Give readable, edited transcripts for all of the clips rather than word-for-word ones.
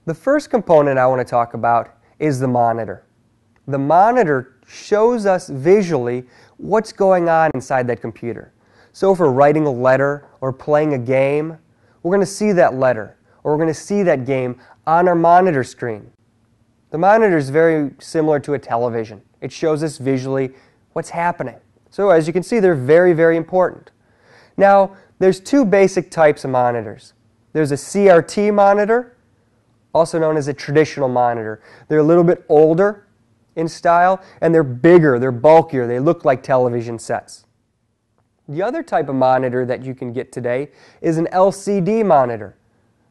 The first component I want to talk about is the monitor. The monitor shows us visually what's going on inside that computer. So if we're writing a letter or playing a game, we're going to see that letter or we're going to see that game on our monitor screen. The monitor is very similar to a television. It shows us visually what's happening. So as you can see, they're very, very important. Now, there's two basic types of monitors. There's a CRT monitor, also known as a traditional monitor. They're a little bit older in style, and they're bigger, they're bulkier, they look like television sets. The other type of monitor that you can get today is an LCD monitor.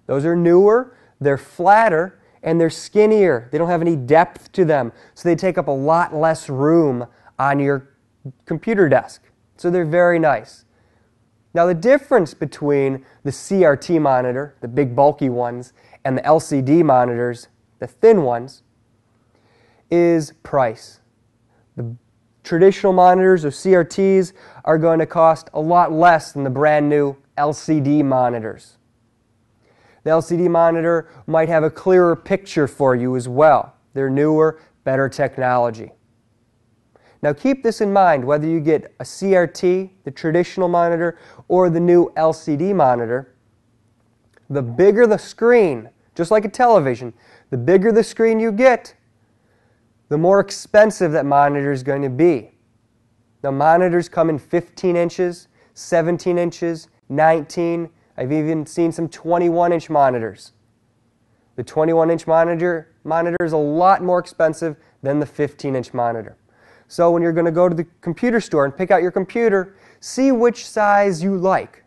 Those are newer, they're flatter, and they're skinnier. They don't have any depth to them, so they take up a lot less room on your computer desk. So they're very nice. Now the difference between the CRT monitor, the big bulky ones, and the LCD monitors, the thin ones, is price. The traditional monitors or CRTs are going to cost a lot less than the brand new LCD monitors. The LCD monitor might have a clearer picture for you as well. They're newer, better technology. Now keep this in mind, whether you get a CRT, the traditional monitor, or the new LCD monitor, the bigger the screen, just like a television, the bigger the screen you get, the more expensive that monitor is going to be. Now monitors come in 15 inches, 17 inches, 19. I've even seen some 21-inch monitors. The 21-inch monitor is a lot more expensive than the 15-inch monitor. So when you're going to go to the computer store and pick out your computer, see which size you like.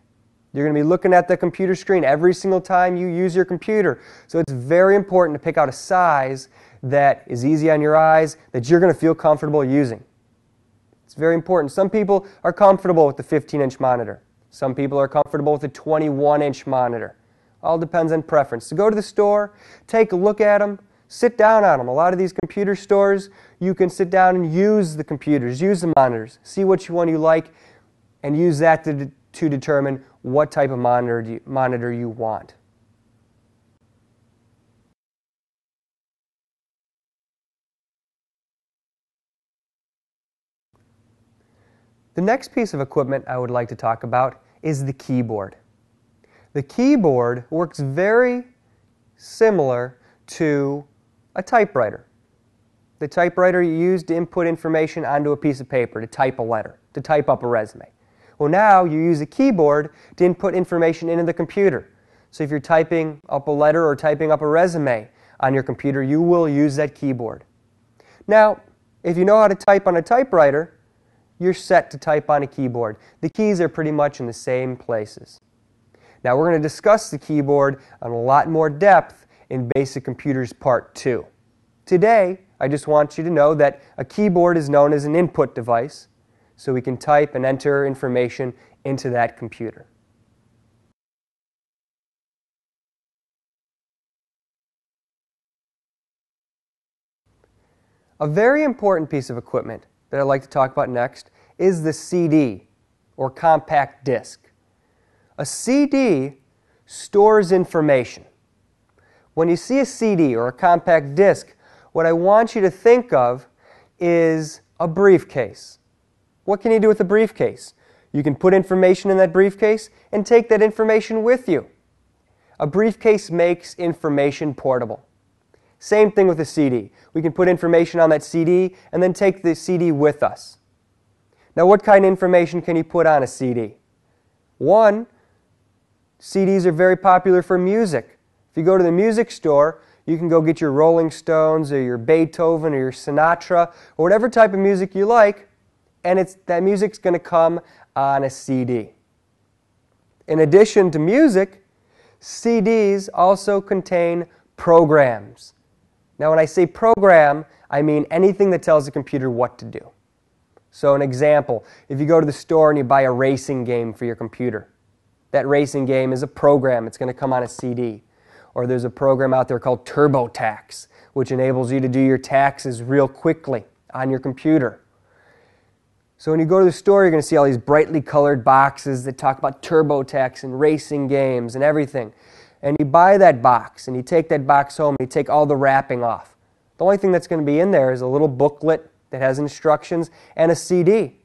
You're going to be looking at the computer screen every single time you use your computer. So it's very important to pick out a size that is easy on your eyes, that you're going to feel comfortable using. It's very important. Some people are comfortable with the 15-inch monitor. Some people are comfortable with the 21-inch monitor. All depends on preference. So go to the store, take a look at them, sit down on them. A lot of these computer stores, you can sit down and use the computers, use the monitors, see which one you like, and use that to determine what type of monitor you want. The next piece of equipment I would like to talk about is the keyboard. The keyboard works very similar to a typewriter. The typewriter you use to input information onto a piece of paper, to type a letter, to type up a resume. Well, now you use a keyboard to input information into the computer. So if you're typing up a letter or typing up a resume on your computer, you will use that keyboard. Now, if you know how to type on a typewriter, you're set to type on a keyboard. The keys are pretty much in the same places. Now we're going to discuss the keyboard on a lot more depth in Basic Computers Part 2. Today, I just want you to know that a keyboard is known as an input device, so we can type and enter information into that computer. A very important piece of equipment that I'd like to talk about next is the CD, or compact disc. A CD stores information. When you see a CD or a compact disc, what I want you to think of is a briefcase. What can you do with a briefcase? You can put information in that briefcase and take that information with you. A briefcase makes information portable. Same thing with a CD. We can put information on that CD and then take the CD with us. Now what kind of information can you put on a CD? One, CDs are very popular for music. If you go to the music store, you can go get your Rolling Stones or your Beethoven or your Sinatra or whatever type of music you like, and that music's going to come on a CD. In addition to music, CDs also contain programs. Now when I say program, I mean anything that tells the computer what to do. So an example, if you go to the store and you buy a racing game for your computer, that racing game is a program. It's going to come on a CD. Or there's a program out there called TurboTax, which enables you to do your taxes real quickly on your computer. So when you go to the store, you're going to see all these brightly colored boxes that talk about TurboTax and racing games and everything. and you buy that box and you take that box home and you take all the wrapping off. The only thing that's going to be in there is a little booklet that has instructions and a CD.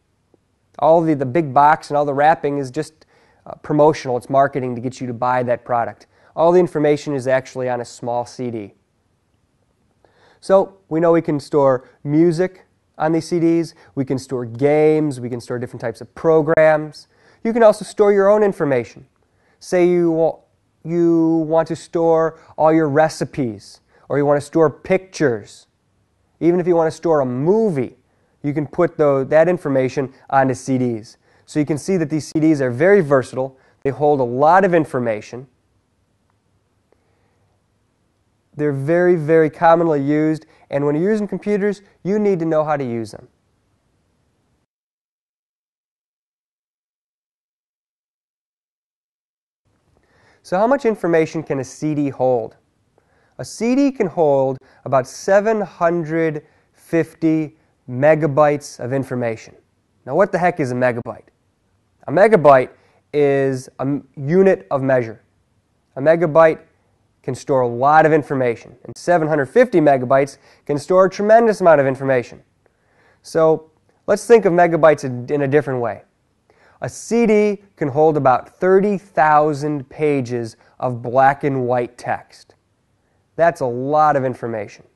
All the big box and all the wrapping is just promotional. It's marketing to get you to buy that product. All the information is actually on a small CD. So we know we can store music on these CDs. We can store games. We can store different types of programs. You can also store your own information. Say you want to store all your recipes, or you want to store pictures. Even if you want to store a movie, you can put that information onto CDs. So you can see that these CDs are very versatile. They hold a lot of information. They're very, very commonly used, and when you're using computers, you need to know how to use them. So how much information can a CD hold? A CD can hold about 750 megabytes of information. Now what the heck is a megabyte? A megabyte is a unit of measure. A megabyte can store a lot of information, and 750 megabytes can store a tremendous amount of information. So let's think of megabytes in a different way. A CD can hold about 30,000 pages of black and white text. That's a lot of information.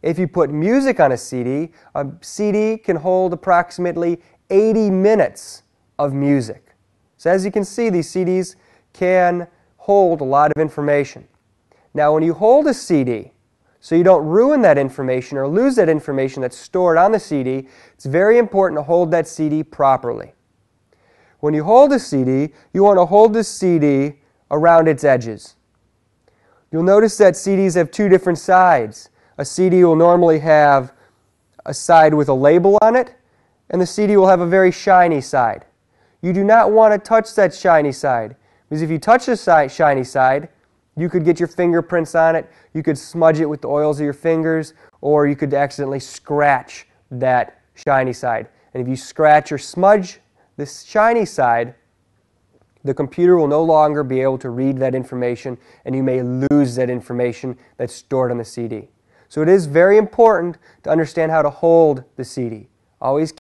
If you put music on a CD can hold approximately 80 minutes of music. So as you can see, these CDs can hold a lot of information. Now when you hold a CD, so you don't ruin that information or lose that information that's stored on the CD, it's very important to hold that CD properly. When you hold a CD, you want to hold the CD around its edges. You'll notice that CDs have two different sides. A CD will normally have a side with a label on it, and the CD will have a very shiny side. You do not want to touch that shiny side, because if you touch the shiny side, you could get your fingerprints on it, you could smudge it with the oils of your fingers, or you could accidentally scratch that shiny side. And if you scratch or smudge this shiny side, the computer will no longer be able to read that information, and you may lose that information that's stored on the CD. So it is very important to understand how to hold the CD. Always